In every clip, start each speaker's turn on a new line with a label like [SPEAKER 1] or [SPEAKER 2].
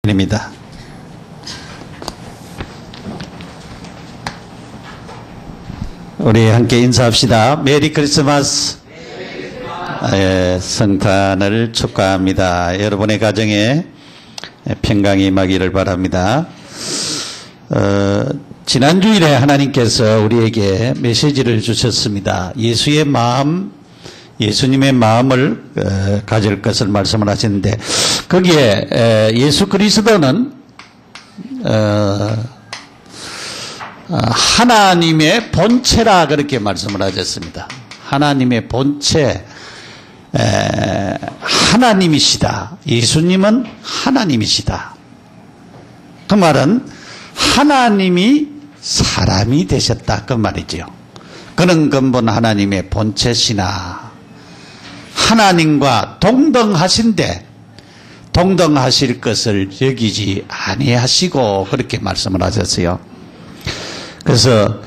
[SPEAKER 1] 입니다. 우리 함께 인사합시다. 메리 크리스마스. 성탄을 축하합니다. 여러분의 가정에 평강이 임하기를 바랍니다. 지난 주일에 하나님께서 우리에게 메시지를 주셨습니다. 예수님의 마음을 가질 것을 말씀을 하시는데, 거기에 예수 그리스도는 하나님의 본체라 그렇게 말씀을 하셨습니다. 하나님의 본체, 하나님이시다. 예수님은 하나님이시다. 그 말은 하나님이 사람이 되셨다 그 말이죠. 그는 근본 하나님의 본체시나 하나님과 동등하신데 동등하실 것을 여기지 아니하시고 그렇게 말씀을 하셨어요. 그래서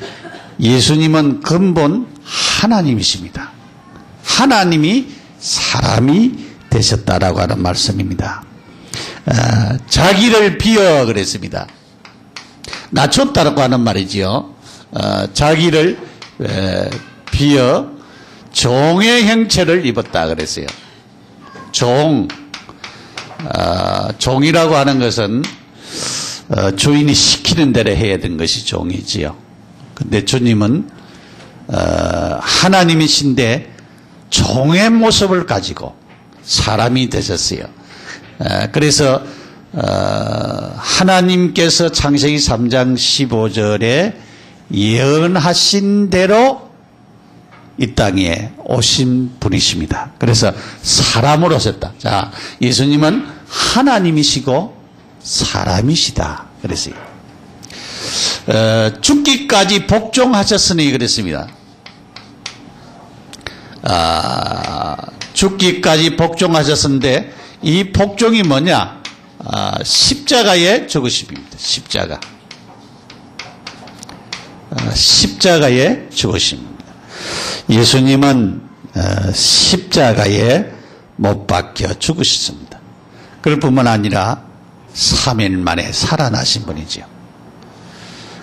[SPEAKER 1] 예수님은 근본 하나님이십니다. 하나님이 사람이 되셨다라고 하는 말씀입니다. 자기를 비어 그랬습니다. 낮췄다라고 하는 말이지요. 자기를 비어 종의 형체를 입었다 그랬어요. 종이라고 하는 것은 주인이 시키는 대로 해야 되는 것이 종이지요. 근데 주님은 하나님이신데 종의 모습을 가지고 사람이 되셨어요. 그래서 하나님께서 창세기 3장 15절에 예언하신 대로 이 땅에 오신 분이십니다. 그래서 사람으로 오셨다. 자, 예수님은 하나님이시고 사람이시다 그랬어요. 죽기까지 복종하셨으니 그랬습니다. 죽기까지 복종하셨는데 이 복종이 뭐냐? 십자가에 죽으심입니다. 십자가에 죽으심입니다. 예수님은 십자가에 못 박혀 죽으셨습니다. 그럴 뿐만 아니라 3일 만에 살아나신 분이죠.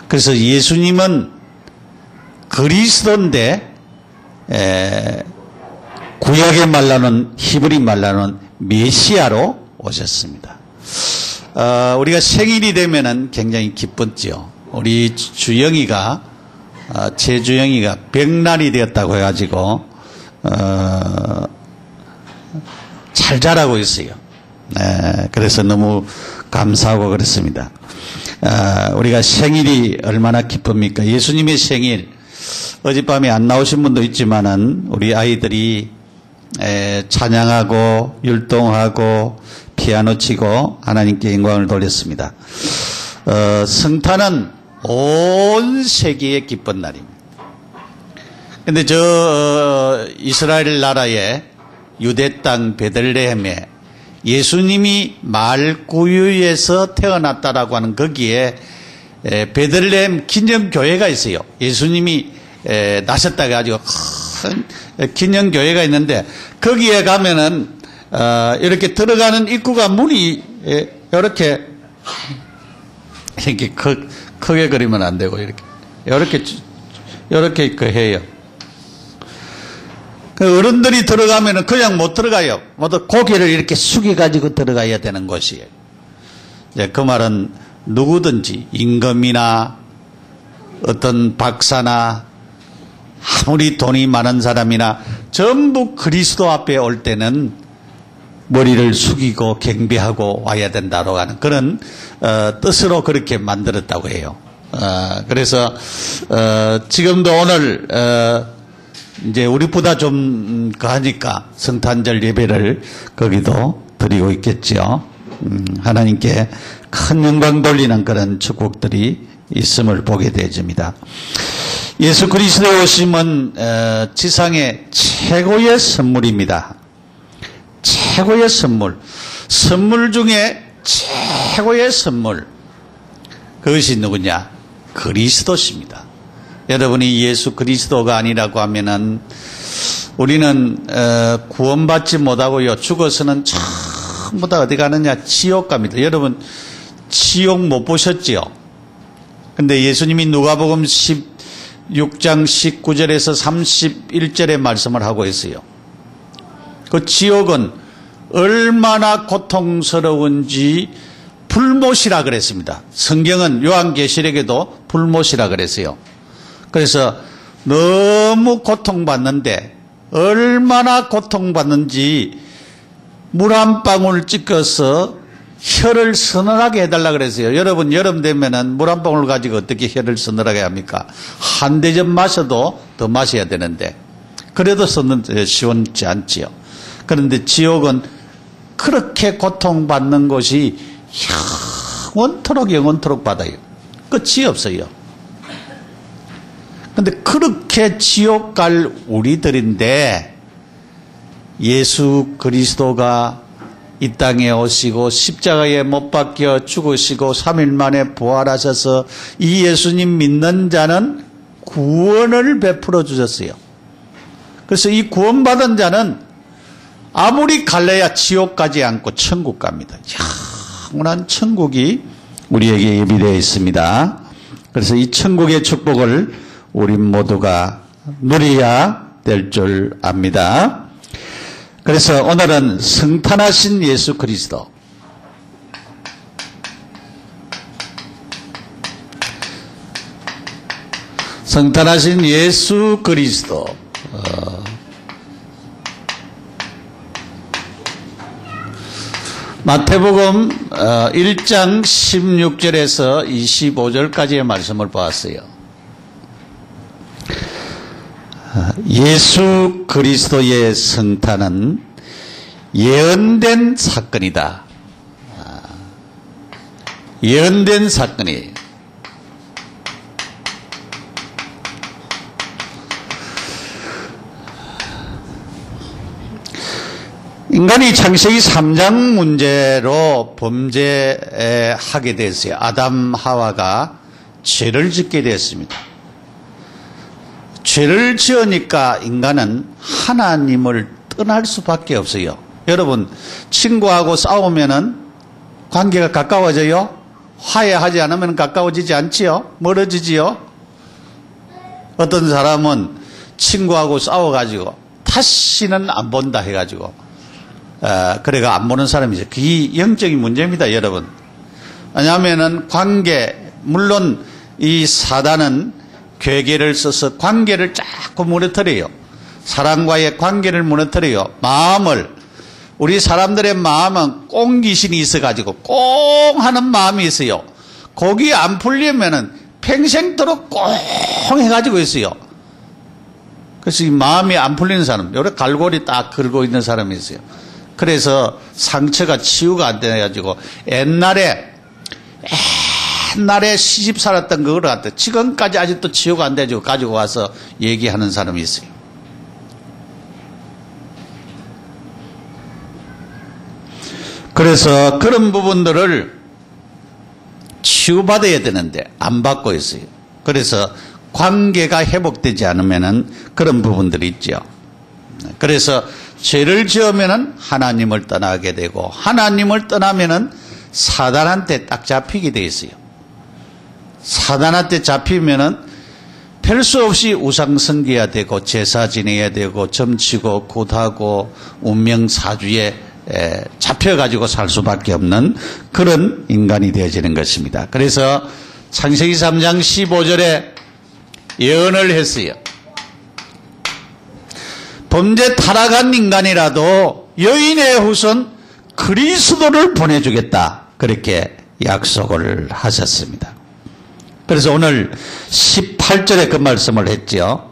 [SPEAKER 1] 그래서 예수님은 그리스도인데 구약의 말로는 히브리 말로는 메시아로 오셨습니다. 우리가 생일이 되면은 굉장히 기뻤죠. 우리 주영이가 제 주영이가 백날이 되었다고 해가지고 잘 자라고 있어요. 그래서 너무 감사하고 그렇습니다. 우리가 생일이 얼마나 기쁩니까? 예수님의 생일 어젯밤에 안 나오신 분도 있지만은 우리 아이들이 찬양하고 율동하고 피아노 치고 하나님께 영광을 돌렸습니다. 성탄은 온 세계의 기쁜 날입니다. 근데 이스라엘 나라의 유대 땅 베들레헴에 예수님이 말구유에서 태어났다라고 하는 거기에 베들레헴 기념교회가 있어요. 예수님이 나셨다고 가지고 큰 기념교회가 있는데 거기에 가면은 이렇게 들어가는 입구가 문이 이렇게 크게 그리면 안 되고 이렇게 해요. 어른들이 들어가면은 그냥 못 들어가요. 모두 고개를 이렇게 숙여가지고 들어가야 되는 곳이에요. 그 말은 누구든지 임금이나 어떤 박사나 아무리 돈이 많은 사람이나 전부 그리스도 앞에 올 때는 머리를 숙이고 경배하고 와야 된다고 하는 그런 뜻으로 그렇게 만들었다고 해요. 그래서 지금도 오늘 이제 우리보다 좀 하니까 성탄절 예배를 거기도 드리고 있겠죠. 하나님께 큰 영광 돌리는 그런 축복들이 있음을 보게 되집니다. 예수 그리스도의 오심은 지상의 최고의 선물입니다. 최고의 선물 중에 최고의 선물, 그것이 누구냐? 그리스도십니다. 여러분이 예수 그리스도가 아니라고 하면은 우리는 구원받지 못하고요, 죽어서는 전부 다 어디 가느냐? 지옥 갑니다. 여러분, 지옥 못 보셨지요? 근데 예수님이 누가복음 16장 19절에서 31절의 말씀을 하고 있어요. 그 지옥은 얼마나 고통스러운지 불못이라 그랬습니다. 성경은 요한계시록에도 불못이라 그랬어요. 그래서 너무 고통받는데 얼마나 고통받는지 물 한 방울 찍어서 혀를 서늘하게 해달라 그랬어요. 여러분, 여름 되면은 물 한 방울 가지고 어떻게 혀를 서늘하게 합니까? 한 대접 마셔도 더 마셔야 되는데 그래도 시원치 않지요. 그런데 지옥은 그렇게 고통받는 것이 영원토록 받아요. 끝이 없어요. 근데 그렇게 지옥 갈 우리들인데 예수 그리스도가 이 땅에 오시고 십자가에 못 박혀 죽으시고 3일 만에 부활하셔서 이 예수님 믿는 자는 구원을 베풀어 주셨어요. 그래서 이 구원받은 자는 아무리 갈래야 지옥 가지 않고 천국 갑니다. 영원한 천국이 우리에게 예비되어 있습니다. 그래서 이 천국의 축복을 우리 모두가 누려야 될 줄 압니다. 그래서 오늘은 성탄하신 예수 그리스도, 성탄하신 예수 그리스도, 마태복음 1장 16절에서 25절까지의 말씀을 보았어요. 예수 그리스도의 성탄은 예언된 사건이다. 예언된 사건이에요. 인간이 창세기 3장 문제로 범죄하게 됐어요. 아담 하와가 죄를 짓게 됐습니다. 죄를 지으니까 인간은 하나님을 떠날 수밖에 없어요. 여러분, 친구하고 싸우면은 관계가 가까워져요? 화해하지 않으면 가까워지지 않지요? 멀어지지요? 어떤 사람은 친구하고 싸워가지고 다시는 안 본다 해가지고 그래가 안 보는 사람이죠. 그게 영적인 문제입니다, 여러분. 왜냐하면은 관계, 물론 이 사단은 괴계를 써서 관계를 자꾸 무너뜨려요. 사람과의 관계를 무너뜨려요. 마음을, 우리 사람들의 마음은 꽁귀신이 있어가지고 꽁 하는 마음이 있어요. 거기 안 풀리면은 평생도록 꽁 해가지고 있어요. 그래서 이 마음이 안 풀리는 사람, 요렇게 갈고리 딱 걸고 있는 사람이 있어요. 그래서 상처가 치유가 안 돼가지고 옛날에 시집 살았던 그걸 갖다 지금까지 아직도 치유가 안 돼가지고 가지고 와서 얘기하는 사람이 있어요. 그래서 그런 부분들을 치유받아야 되는데 안 받고 있어요. 그래서 관계가 회복되지 않으면은 그런 부분들이 있죠. 그래서 죄를 지으면은 하나님을 떠나게 되고 하나님을 떠나면은 사단한테 딱 잡히게 돼 있어요. 사단한테 잡히면은 별 수 없이 우상 섬겨야 되고 제사 지내야 되고 점치고 굿하고 운명사주에 잡혀가지고 살 수밖에 없는 그런 인간이 되어지는 것입니다. 그래서 창세기 3장 15절에 예언을 했어요. 범죄 타락한 인간이라도 여인의 후손 그리스도를 보내주겠다. 그렇게 약속을 하셨습니다. 그래서 오늘 18절에 그 말씀을 했죠.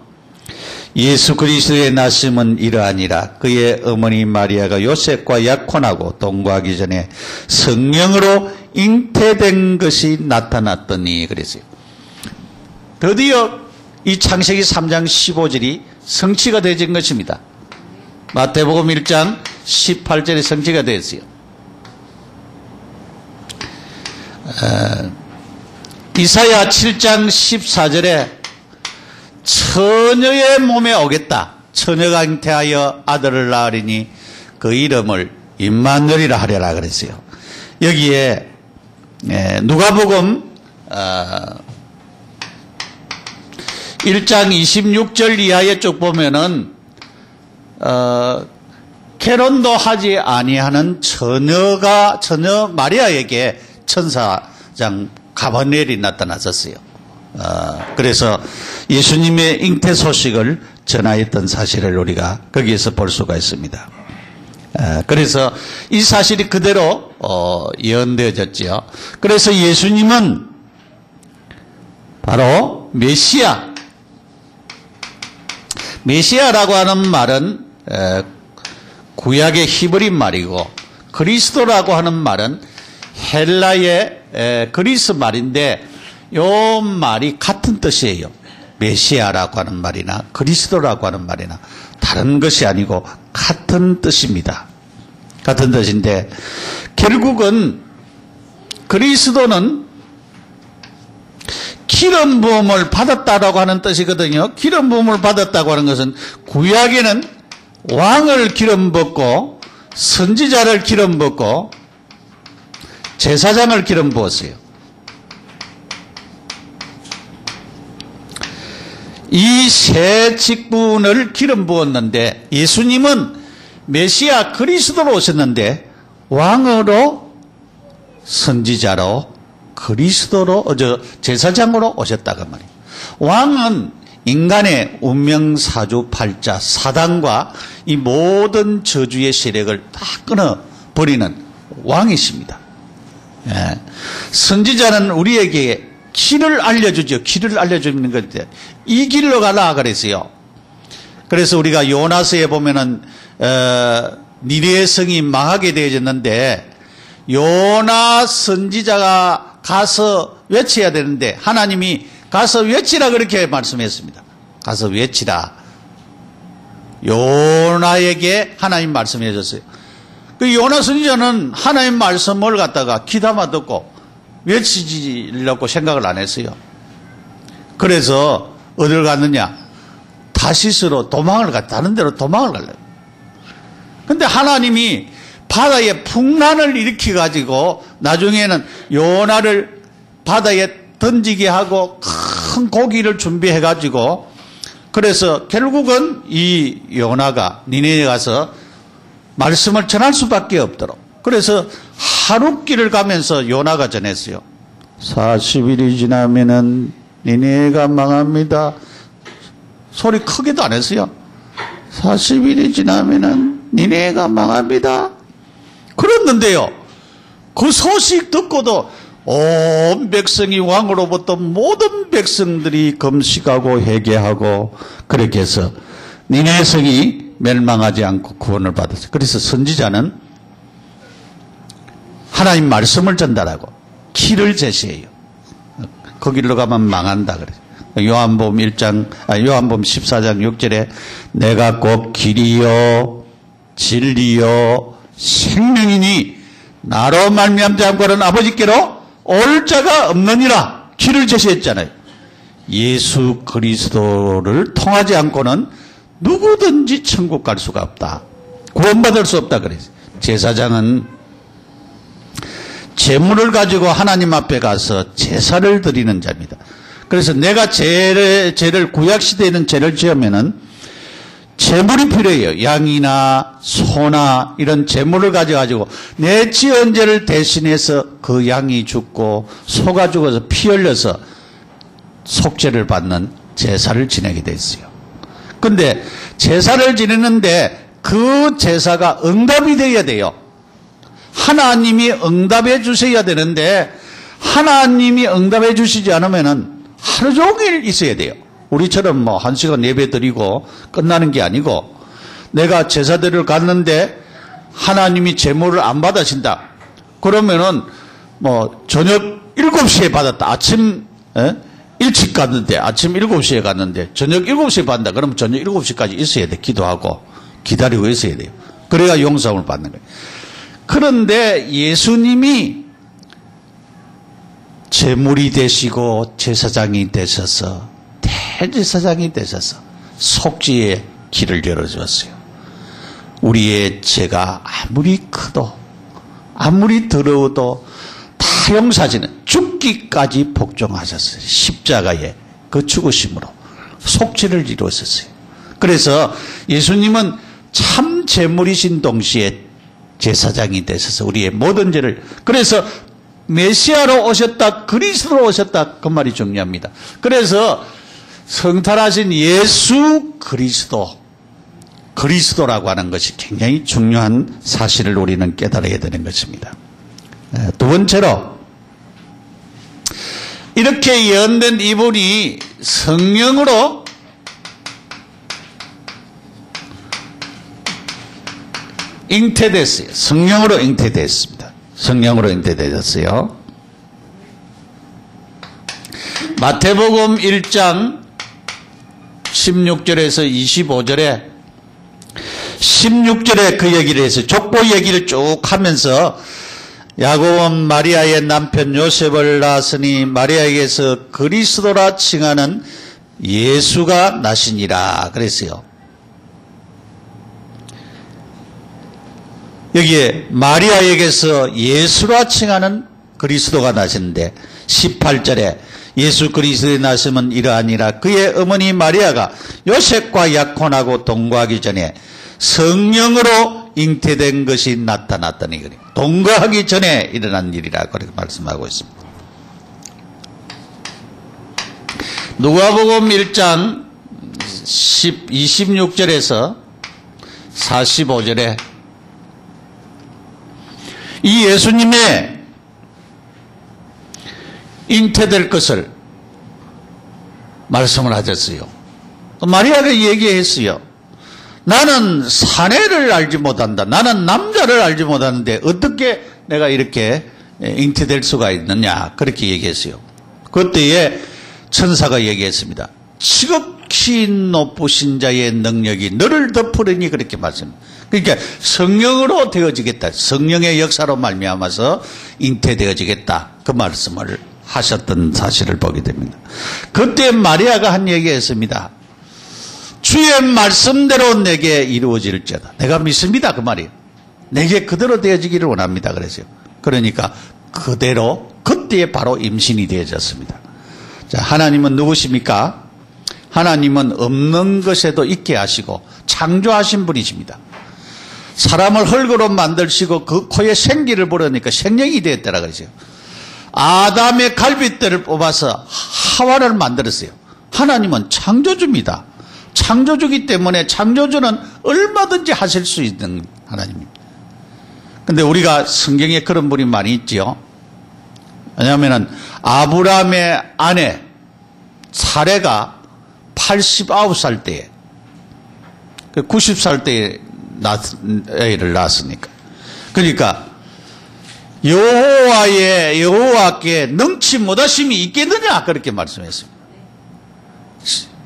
[SPEAKER 1] 예수 그리스도의 나심은 이러하니라. 그의 어머니 마리아가 요셉과 약혼하고 동거하기 전에 성령으로 잉태된 것이 나타났더니 그랬어요. 드디어 이 창세기 3장 15절이 성취가 되어진 것입니다. 마태복음 1장 18절에 성취가 되었어요. 이사야 7장 14절에 처녀의 몸에 오겠다. 처녀가 잉태하여 아들을 낳으리니 그 이름을 임마누엘이라 하려라 그랬어요. 여기에 누가복음 1장 26절 이하에 쭉 보면은 결혼도 하지 아니하는 처녀 마리아에게 천사장 가브리엘이 나타났었어요. 그래서 예수님의 잉태 소식을 전하였던 사실을 우리가 거기에서 볼 수가 있습니다. 그래서 이 사실이 그대로 예언되어졌죠. 그래서 예수님은 바로 메시아라고 하는 말은 구약의 히브리 말이고, 그리스도라고 하는 말은 헬라의 그리스 말인데, 요 말이 같은 뜻이에요. 메시아라고 하는 말이나 그리스도라고 하는 말이나 다른 것이 아니고 같은 뜻입니다. 같은 뜻인데, 결국은 그리스도는 기름 부음을 받았다라고 하는 뜻이거든요. 기름 부음을 받았다고 하는 것은 구약에는 왕을 기름 붓고 선지자를 기름 붓고 제사장을 기름 부었어요. 이 세 직분을 기름 부었는데, 예수님은 메시아 그리스도로 오셨는데 왕으로, 선지자로, 그리스도로, 제사장으로 오셨다고 말이에요. 왕은 인간의 운명사주팔자 사단과 이 모든 저주의 세력을 다 끊어버리는 왕이십니다. 예. 선지자는 우리에게 길을 알려주죠. 길을 알려주는 건데, 이 길로 가라 그랬어요. 그래서 우리가 요나서에 보면은 니느웨 성이 망하게 되어졌는데, 요나 선지자가 가서 외쳐야 되는데 하나님이 가서 외치라 그렇게 말씀했습니다. 가서 외치라. 요나에게 하나님 말씀해 줬어요. 그 요나 선지자는 하나님 말씀을 갖다가 귀담아 듣고 외치려고 생각을 안 했어요. 그래서 어디를 갔느냐? 다시스로 도망을 다른 데로 도망을 가려고. 근데 하나님이 바다에 풍란을 일으켜 가지고 나중에는 요나를 바다에 던지게 하고 큰 고기를 준비해 가지고, 그래서 결국은 이 요나가 니네에 가서 말씀을 전할 수밖에 없도록, 그래서 하룻길을 가면서 요나가 전했어요. 40일이 지나면은 니네가 망합니다. 소리 크게도 안 했어요. 40일이 지나면은 니네가 망합니다. 그랬는데요, 그 소식 듣고도 온 백성이 왕으로부터 모든 백성들이 금식하고 회개하고 그렇게 해서 니네 성이 멸망하지 않고 구원을 받았어요. 그래서 선지자는 하나님 말씀을 전달하고 길을 제시해요. 거기로 가면 망한다 그래요. 요한복음 14장 6절에 내가 곧 길이요 진리요 생명이니 나로 말미암지 않고는 아버지께로 올 자가 없느니라. 길을 제시했잖아요. 예수 그리스도를 통하지 않고는 누구든지 천국 갈 수가 없다. 구원받을 수 없다 그랬어요. 제사장은 제물을 가지고 하나님 앞에 가서 제사를 드리는 자입니다. 그래서 내가 죄를 구약시대에는 죄를 지으면은 제물이 필요해요. 양이나 소나 이런 제물을 가져가지고 내 지은 죄를 대신해서 그 양이 죽고 소가 죽어서 피 흘려서 속죄를 받는 제사를 지내게 됐어요. 근데 제사를 지내는데 그 제사가 응답이 되어야 돼요. 하나님이 응답해 주셔야 되는데 하나님이 응답해 주시지 않으면은 하루 종일 있어야 돼요. 우리처럼 뭐 1시간 예배 드리고 끝나는 게 아니고, 내가 제사들을 갔는데 하나님이 제물을 안 받으신다. 그러면은 뭐 저녁 7시에 받았다. 아침 일찍 갔는데 아침 7시에 갔는데 저녁 7시에 받는다. 그러면 저녁 7시까지 있어야 돼. 기도하고 기다리고 있어야 돼요. 그래야 용서를 받는 거예요. 그런데 예수님이 제물이 되시고 제사장이 되셔서 대제사장이 되셔서 속죄의 길을 열어주었어요. 우리의 죄가 아무리 크도 아무리 더러워도 다 용서하시는 죽기까지 복종하셨어요. 십자가의 그 죽으심으로 속죄를 이루었었어요. 그래서 예수님은 참 제물이신 동시에 제사장이 되셔서 우리의 모든 죄를, 그래서 메시아로 오셨다, 그리스도로 오셨다, 그 말이 중요합니다. 그래서 성탄하신 예수 그리스도라고 하는 것이 굉장히 중요한 사실을 우리는 깨달아야 되는 것입니다. 두 번째로, 이렇게 예언된 이분이 성령으로 잉태됐어요. 성령으로 잉태됐습니다. 성령으로 잉태되셨어요. 마태복음 1장 16절에서 25절에 16절에 그 얘기를 했어요. 족보 얘기를 쭉 하면서 야곱은 마리아의 남편 요셉을 낳았으니 마리아에게서 그리스도라 칭하는 예수가 나시니라 그랬어요. 여기에 마리아에게서 예수라 칭하는 그리스도가 나시는데 18절에 예수 그리스도의 나심은 이러하니라. 그의 어머니 마리아가 요셉과 약혼하고 동거하기 전에 성령으로 잉태된 것이 나타났다니 그래요. 동거하기 전에 일어난 일이라 그렇게 말씀하고 있습니다. 누가복음 1장 26절에서 45절에 이 예수님의 잉태될 것을 말씀을 하셨어요. 마리아가 얘기했어요. 나는 사내를 알지 못한다. 나는 남자를 알지 못하는데 어떻게 내가 이렇게 잉태될 수가 있느냐. 그렇게 얘기했어요. 그때에 천사가 얘기했습니다. 지극히 높으신 자의 능력이 너를 덮으리니 그렇게 말씀합니다. 그러니까 성령으로 되어지겠다. 성령의 역사로 말미암아서 잉태되어지겠다. 그 말씀을 하셨던 사실을 보게 됩니다. 그때 마리아가 한 얘기였습니다. 주의 말씀대로 내게 이루어질지어다. 내가 믿습니다. 그 말이에요. 내게 그대로 되어지기를 원합니다. 그랬어요. 그러니까 그대로 그때에 바로 임신이 되어졌습니다. 자, 하나님은 누구십니까? 하나님은 없는 것에도 있게 하시고 창조하신 분이십니다. 사람을 흙으로 만드시고 그 코에 생기를 불으니까 생명이 되었다라 그러죠. 아담의 갈빗대를 뽑아서 하와를 만들었어요. 하나님은 창조주입니다. 창조주기 때문에 창조주는 얼마든지 하실 수 있는 하나님입니다. 근데 우리가 성경에 그런 분이 많이 있죠. 왜냐하면 아브라함의 아내 사레가 89살 때에 90살 때에 애를 낳았으니까. 그러니까 여호와께 능치 못하심이 있겠느냐 그렇게 말씀했습니다.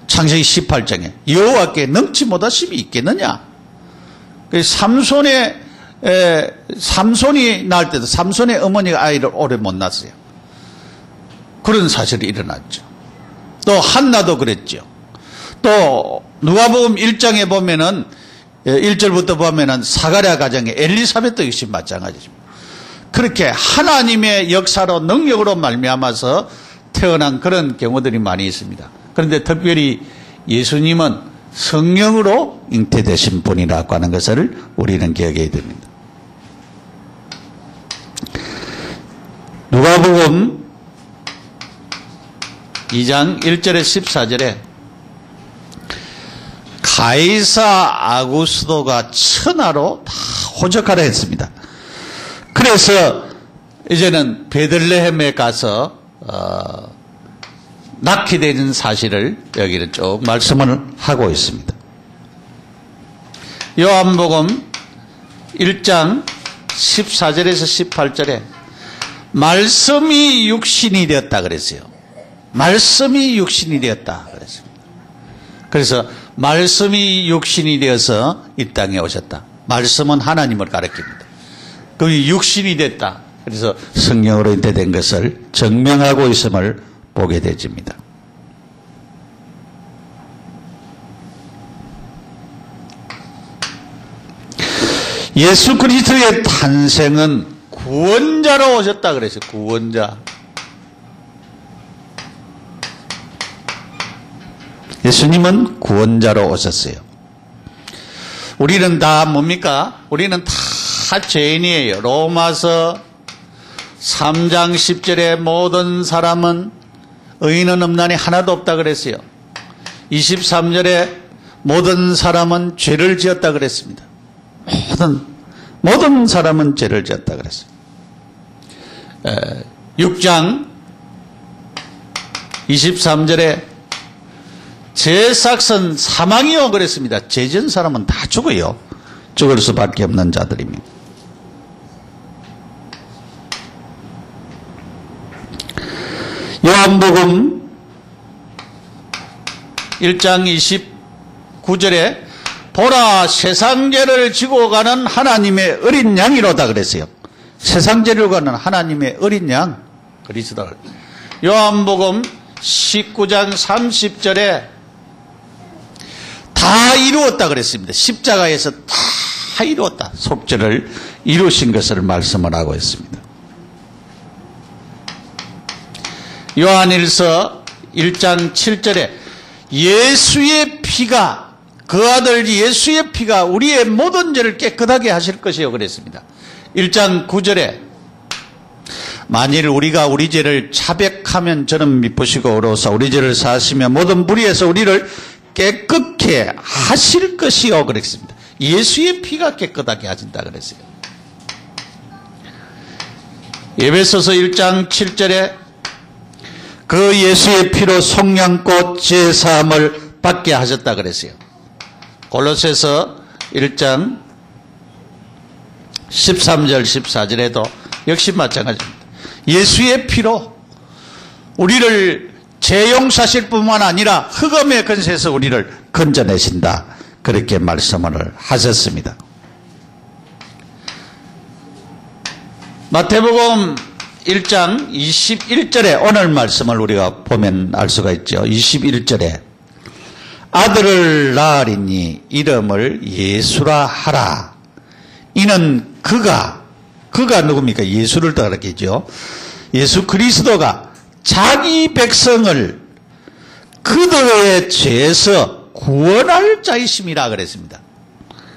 [SPEAKER 1] 창세기 18장에 여호와께 능치 못하심이 있겠느냐. 삼손이 낳을 때도 삼손의 어머니가 아이를 오래 못 낳았어요. 그런 사실이 일어났죠. 또 한나도 그랬죠. 또 누가복음 1장에 보면은 1절부터 보면은 사가랴 가정에 엘리사벳도 역시 마찬가지입니다. 그렇게 하나님의 역사로 능력으로 말미암아서 태어난 그런 경우들이 많이 있습니다. 그런데 특별히 예수님은 성령으로 잉태되신 분이라고 하는 것을 우리는 기억해야 됩니다. 누가복음 2장 1절에 14절에 가이사 아구스도가 천하로 다 호적하라 했습니다. 그래서 이제는 베들레헴에 가서 낳게 되는 사실을 여기는 쭉 말씀을 하고 있습니다. 요한복음 1장 14절에서 18절에 말씀이 육신이 되었다 그랬어요. 말씀이 육신이 되었다 그랬어요. 그래서 말씀이 육신이 되어서 이 땅에 오셨다. 말씀은 하나님을 가리킵니다. 그 육신이 됐다. 그래서 성령으로 잉태된 것을 증명하고 있음을 보게 되집니다. 예수 그리스도의 탄생은 구원자로 오셨다 그랬어요. 구원자. 예수님은 구원자로 오셨어요. 우리는 다 뭡니까? 우리는 다 죄인이에요. 로마서 3장 10절에 모든 사람은 의인은 없나니 하나도 없다 그랬어요. 23절에 모든 사람은 죄를 지었다 그랬습니다. 모든 사람은 죄를 지었다 그랬어요. 6장 23절에 죄삭은 사망이요 그랬습니다. 죄 지은 사람은 다 죽어요. 죽을 수밖에 없는 자들입니다. 요한복음 1장 29절에 보라 세상 죄를 지고 가는 하나님의 어린 양이로다 그랬어요. 세상 죄를 가는 하나님의 어린 양 그리스도. 요한복음 19장 30절에 다 이루었다 그랬습니다. 십자가에서 다 이루었다. 속죄를 이루신 것을 말씀을 하고 있습니다. 요한일서 1장 7절에 예수의 피가, 그 아들 예수의 피가 우리의 모든 죄를 깨끗하게 하실 것이요 그랬습니다. 1장 9절에 만일 우리가 우리 죄를 자백하면 저는 미쁘시고 의로우사 우리 죄를 사하시며 모든 불의에서 우리를 깨끗게 하실 것이요 그랬습니다. 예수의 피가 깨끗하게 하신다 그랬어요. 에베소서 1장 7절에 그 예수의 피로 속량꽃 제사함을 받게 하셨다 그랬어요. 골로새서 1장 13절 14절에도 역시 마찬가지입니다. 예수의 피로 우리를 죄 용서하실 뿐만 아니라 흑암의 근세에서 우리를 건져내신다. 그렇게 말씀을 하셨습니다. 마태복음 1장 21절에 오늘 말씀을 우리가 보면 알 수가 있죠. 21절에 아들을 낳으리니 이름을 예수라 하라. 이는 그가 누굽니까? 예수를 따르겠죠. 예수 그리스도가 자기 백성을 그들의 죄에서 구원할 자이심이라 그랬습니다.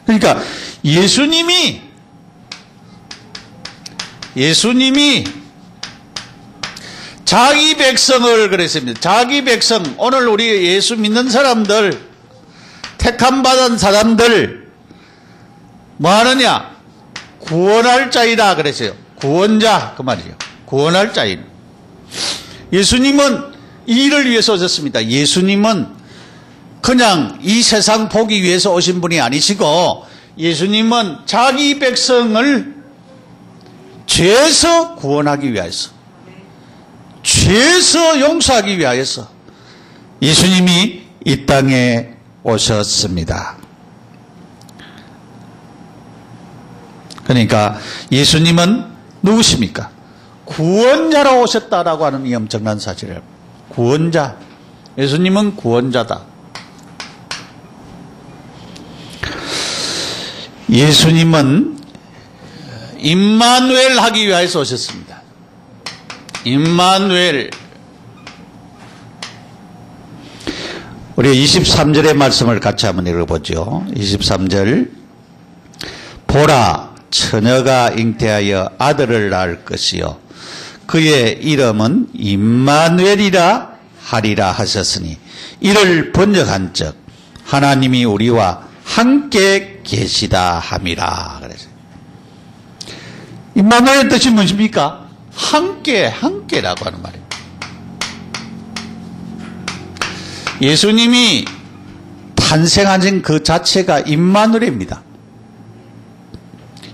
[SPEAKER 1] 그러니까 예수님이 자기 백성을 그랬습니다. 자기 백성, 오늘 우리 예수 믿는 사람들, 택함받은 사람들 뭐 하느냐? 구원할 자이다 그랬어요. 구원자 그 말이에요. 구원할 자인. 예수님은 이 일을 위해서 오셨습니다. 예수님은 그냥 이 세상 보기 위해서 오신 분이 아니시고 예수님은 자기 백성을 죄에서 구원하기 위해서, 죄에서 용서하기 위하여서 예수님이 이 땅에 오셨습니다. 그러니까 예수님은 누구십니까? 구원자로 오셨다라고 하는 이 엄청난 사실을. 구원자. 예수님은 구원자다. 예수님은 임마누엘 하기 위해서 오셨습니다. 임마누엘. 우리 23절의 말씀을 같이 한번 읽어보죠. 23절. 보라 처녀가 잉태하여 아들을 낳을 것이요 그의 이름은 임마누엘이라 하리라 하셨으니 이를 번역한즉 하나님이 우리와 함께 계시다 함이라 그랬어요. 임마누엘 뜻이 무엇입니까? 함께라고 하는 말이에요. 예수님이 탄생하신 그 자체가 임마누엘입니다.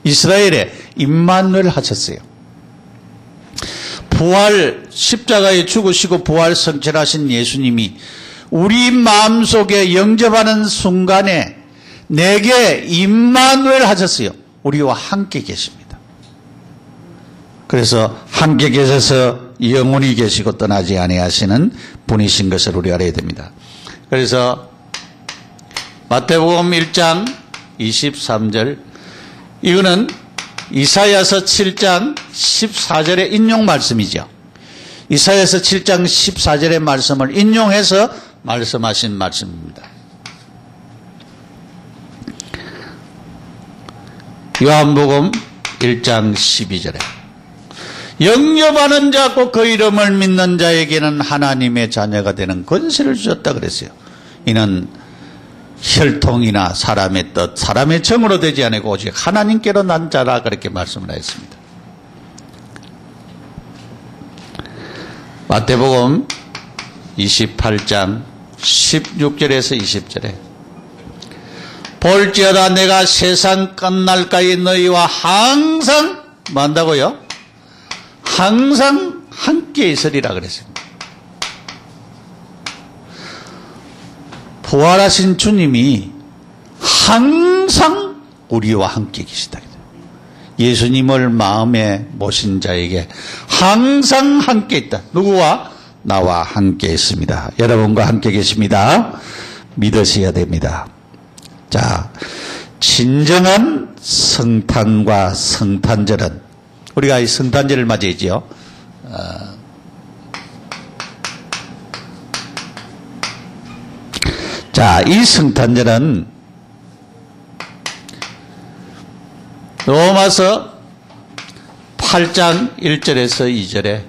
[SPEAKER 1] 이스라엘에 임마누엘 하셨어요. 부활, 십자가에 죽으시고 부활 성취하신 예수님이 우리 마음속에 영접하는 순간에 내게 임마누엘 하셨어요. 우리와 함께 계십니다. 그래서 함께 계셔서 영원히 계시고 떠나지 아니하시는 분이신 것을 우리가 알아야 됩니다. 그래서 마태복음 1장 23절 이거는 이사야서 7장 14절의 인용 말씀이죠. 이사야서 7장 14절의 말씀을 인용해서 말씀하신 말씀입니다. 요한복음 1장 12절에 영접하는 자 곧 그 이름을 믿는 자에게는 하나님의 자녀가 되는 권세를 주셨다 그랬어요. 이는 혈통이나 사람의 뜻, 사람의 정으로 되지 않고 오직 하나님께로 난 자라 그렇게 말씀을 했습니다. 마태복음 28장 16절에서 20절에 볼지어다 내가 세상 끝날까지 너희와 항상 뭐 한다고요? 항상 함께 있으리라 그랬습니다. 부활하신 주님이 항상 우리와 함께 계시다. 예수님을 마음에 모신 자에게 항상 함께 있다. 누구와? 나와 함께 있습니다. 여러분과 함께 계십니다. 믿으셔야 됩니다. 자, 진정한 성탄과 성탄절은 우리가 이 성탄절을 맞이하지요. 자, 이 성탄절은 로마서 8장 1절에서 2절에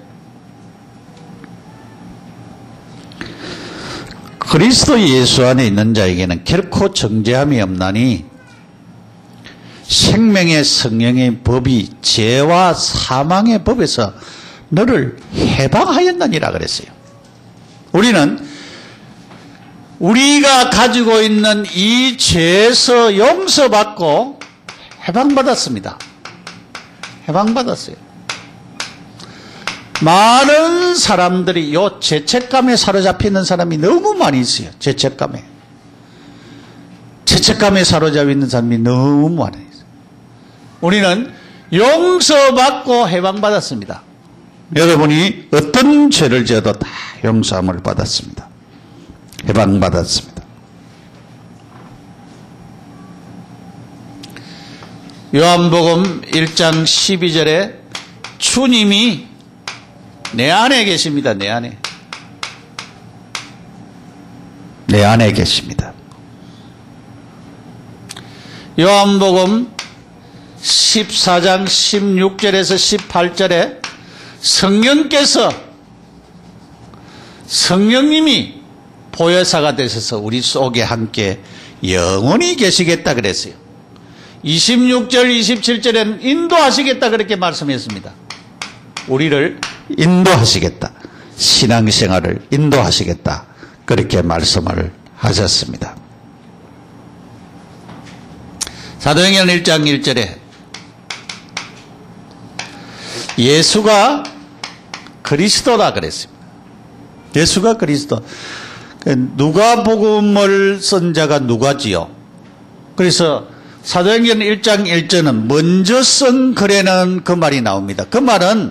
[SPEAKER 1] 그리스도 예수 안에 있는 자에게는 결코 정죄함이 없나니 생명의 성령의 법이 죄와 사망의 법에서 너를 해방하였느니라 그랬어요. 우리는 우리가 가지고 있는 이 죄에서 용서받고 해방받았습니다. 해방받았어요. 많은 사람들이 요 죄책감에 사로잡히는 사람이 너무 많이 있어요. 죄책감에 사로잡혀 있는 사람이 너무 많아요. 우리는 용서받고 해방받았습니다. 여러분이 어떤 죄를 지어도 다 용서함을 받았습니다. 해방받았습니다. 요한복음 1장 12절에 주님이 내 안에 계십니다. 내 안에 계십니다. 요한복음 14장 16절에서 18절에 성령님이 보혜사가 되셔서 우리 속에 함께 영원히 계시겠다 그랬어요. 26절 27절에는 인도하시겠다 그렇게 말씀했습니다. 우리를 인도하시겠다. 신앙생활을 인도하시겠다. 그렇게 말씀을 하셨습니다. 사도행전 1장 1절에 예수가 그리스도다 그랬습니다. 예수가 그리스도. 누가복음을 쓴 자가 누가지요. 그래서 사도행전 1장 1절은 먼저 쓴 글에는 그 말이 나옵니다. 그 말은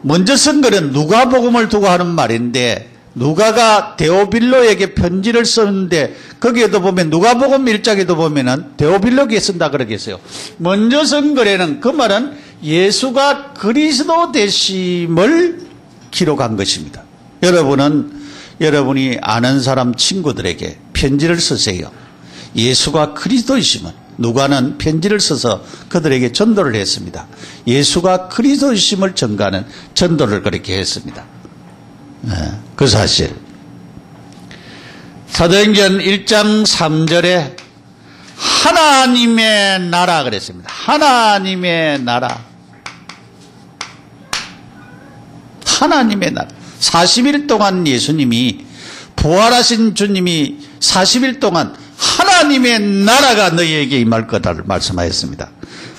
[SPEAKER 1] 먼저 쓴 글은 누가복음을 두고 하는 말인데 누가가 데오빌로에게 편지를 썼는데 거기에도 보면 누가복음 1장에도 보면은 데오빌로에게 쓴다 그러겠어요. 먼저 쓴 글에는 그 말은 예수가 그리스도 되심을 기록한 것입니다. 여러분이 아는 사람 친구들에게 편지를 쓰세요. 예수가 그리스도이심을. 누가는 편지를 써서 그들에게 전도를 했습니다. 예수가 그리스도이심을 전가하는 전도를 그렇게 했습니다. 그 사실. 사도행전 1장 3절에 하나님의 나라 그랬습니다. 하나님의 나라. 하나님의 나라. 40일 동안 예수님이 부활하신 주님이 40일 동안 하나님의 나라가 너희에게 임할 거다를 말씀하였습니다.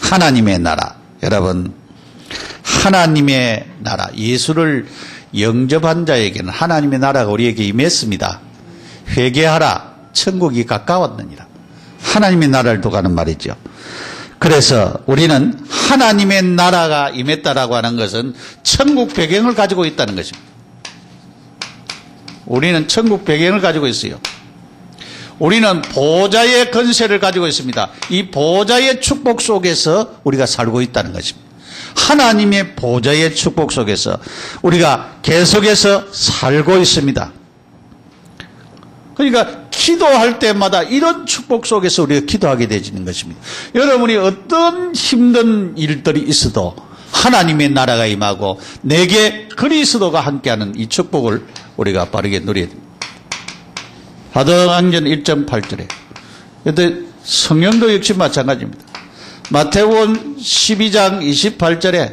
[SPEAKER 1] 하나님의 나라. 여러분, 하나님의 나라. 예수를 영접한 자에게는 하나님의 나라가 우리에게 임했습니다. 회개하라. 천국이 가까웠느니라. 하나님의 나라를 두고 하는 말이죠. 그래서 우리는 하나님의 나라가 임했다라고 하는 것은 천국 배경을 가지고 있다는 것입니다. 우리는 천국 배경을 가지고 있어요. 우리는 보좌의 권세를 가지고 있습니다. 이 보좌의 축복 속에서 우리가 살고 있다는 것입니다. 하나님의 보좌의 축복 속에서 우리가 계속해서 살고 있습니다. 그러니까 기도할 때마다 이런 축복 속에서 우리가 기도하게 되어지는 것입니다. 여러분이 어떤 힘든 일들이 있어도 하나님의 나라가 임하고 내게 그리스도가 함께하는 이 축복을 우리가 빠르게 누려야 됩니다. 사도행전 1.8절에 그런데 성령도 역시 마찬가지입니다. 마태복음 12장 28절에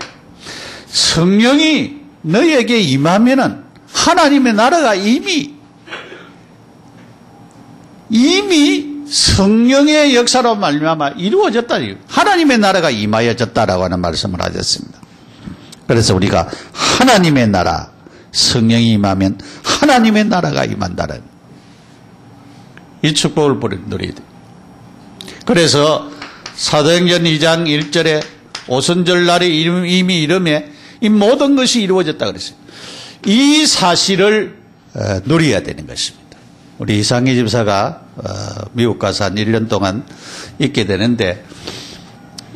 [SPEAKER 1] 성령이 너에게 임하면은 하나님의 나라가 이미 성령의 역사로 말미암아 이루어졌다. 하나님의 나라가 임하여졌다라고 하는 말씀을 하셨습니다. 그래서 우리가 하나님의 나라, 성령이 임하면 하나님의 나라가 임한다는 이 축복을 누려야 돼요. 그래서 사도행전 2장 1절에 오순절 날에 이미 이름에 이 모든 것이 이루어졌다 그랬어요. 이 사실을 누려야 되는 것입니다. 우리 이상희 집사가 미국 가서 한 1년 동안 있게 되는데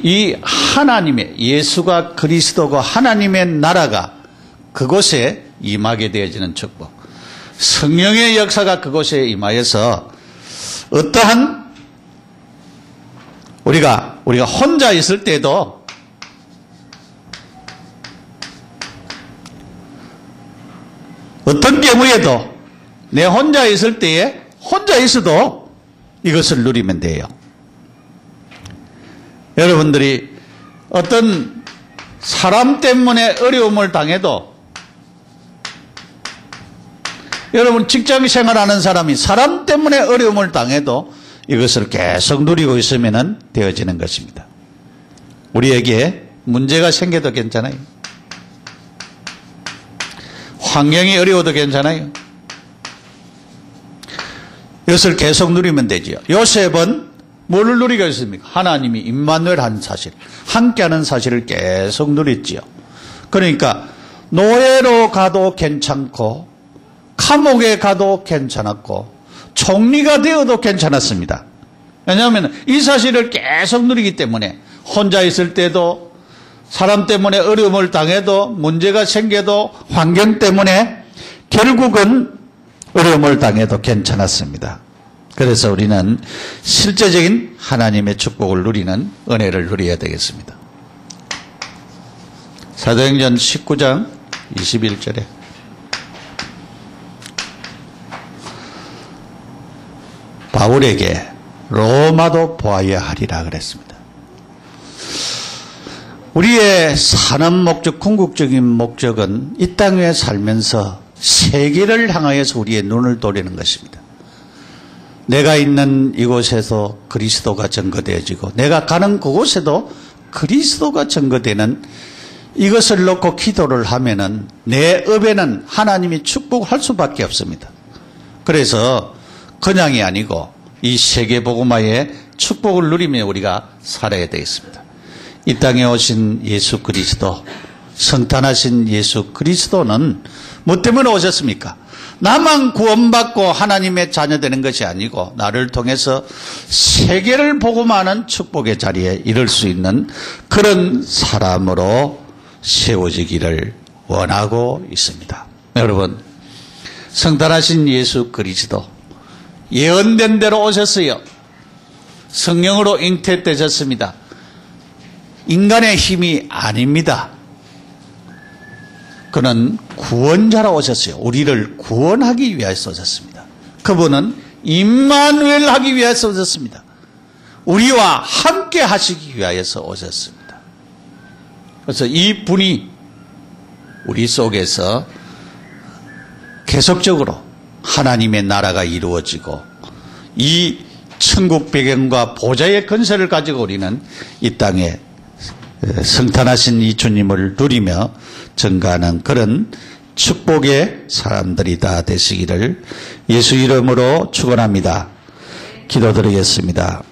[SPEAKER 1] 이 하나님의 예수가 그리스도고 하나님의 나라가 그곳에 임하게 되어지는 축복, 성령의 역사가 그곳에 임하여서 어떠한 우리가 혼자 있을 때도 어떤 경우에도 내 혼자 있을 때에 혼자 있어도 이것을 누리면 돼요. 여러분들이 어떤 사람 때문에 어려움을 당해도 여러분 직장 생활하는 사람이 사람 때문에 어려움을 당해도 이것을 계속 누리고 있으면 되어지는 것입니다. 우리에게 문제가 생겨도 괜찮아요. 환경이 어려워도 괜찮아요. 이것을 계속 누리면 되지요. 요셉은 뭘 누리고 있습니까? 하나님이 임마누엘 한 사실, 함께하는 사실을 계속 누렸지요. 그러니까 노예로 가도 괜찮고 감옥에 가도 괜찮았고 총리가 되어도 괜찮았습니다. 왜냐하면 이 사실을 계속 누리기 때문에 혼자 있을 때도 사람 때문에 어려움을 당해도 문제가 생겨도 환경 때문에 결국은 어려움을 당해도 괜찮았습니다. 그래서 우리는 실제적인 하나님의 축복을 누리는 은혜를 누려야 되겠습니다. 사도행전 19장 21절에 바울에게 로마도 보아야 하리라 그랬습니다. 우리의 사는 목적, 궁극적인 목적은 이 땅 위에 살면서 세계를 향하여서 우리의 눈을 돌리는 것입니다. 내가 있는 이곳에서 그리스도가 증거되어지고 내가 가는 그곳에도 그리스도가 증거되는 이것을 놓고 기도를 하면은 내 업에는 하나님이 축복할 수밖에 없습니다. 그래서 그냥이 아니고 이 세계복음화의 축복을 누리며 우리가 살아야 되겠습니다. 이 땅에 오신 예수 그리스도, 성탄하신 예수 그리스도는 뭐 때문에 오셨습니까? 나만 구원받고 하나님의 자녀 되는 것이 아니고 나를 통해서 세계를 복음하는 축복의 자리에 이를 수 있는 그런 사람으로 세워지기를 원하고 있습니다. 여러분, 성탄하신 예수 그리스도 예언된 대로 오셨어요. 성령으로 잉태되셨습니다. 인간의 힘이 아닙니다. 그는 구원자로 오셨어요. 우리를 구원하기 위해서 오셨습니다. 그분은 임마누엘 하기 위해서 오셨습니다. 우리와 함께 하시기 위해서 오셨습니다. 그래서 이 분이 우리 속에서 계속적으로 하나님의 나라가 이루어지고 이 천국 배경과 보좌의 권세를 가지고 우리는 이 땅에 성탄하신 이 주님을 누리며 증가하는 그런 축복의 사람들이 다 되시기를 예수 이름으로 축원합니다. 기도드리겠습니다.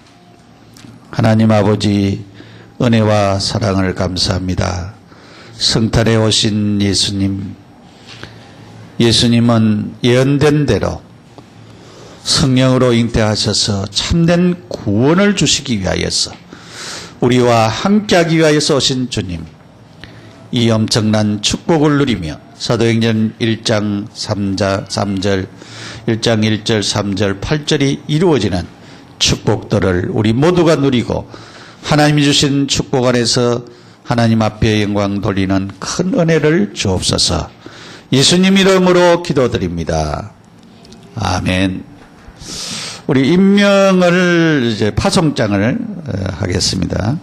[SPEAKER 1] 하나님 아버지, 은혜와 사랑을 감사합니다. 성탄에 오신 예수님, 예수님은 예언된 대로 성령으로 잉태하셔서 참된 구원을 주시기 위하여서 우리와 함께하기 위하여서 오신 주님, 이 엄청난 축복을 누리며 사도행전 1장 3절, 1장 1절, 3절, 8절이 이루어지는 축복들을 우리 모두가 누리고 하나님이 주신 축복 안에서 하나님 앞에 영광 돌리는 큰 은혜를 주옵소서. 예수님 이름으로 기도드립니다. 아멘. 우리 임명을 이제 파송장을 하겠습니다.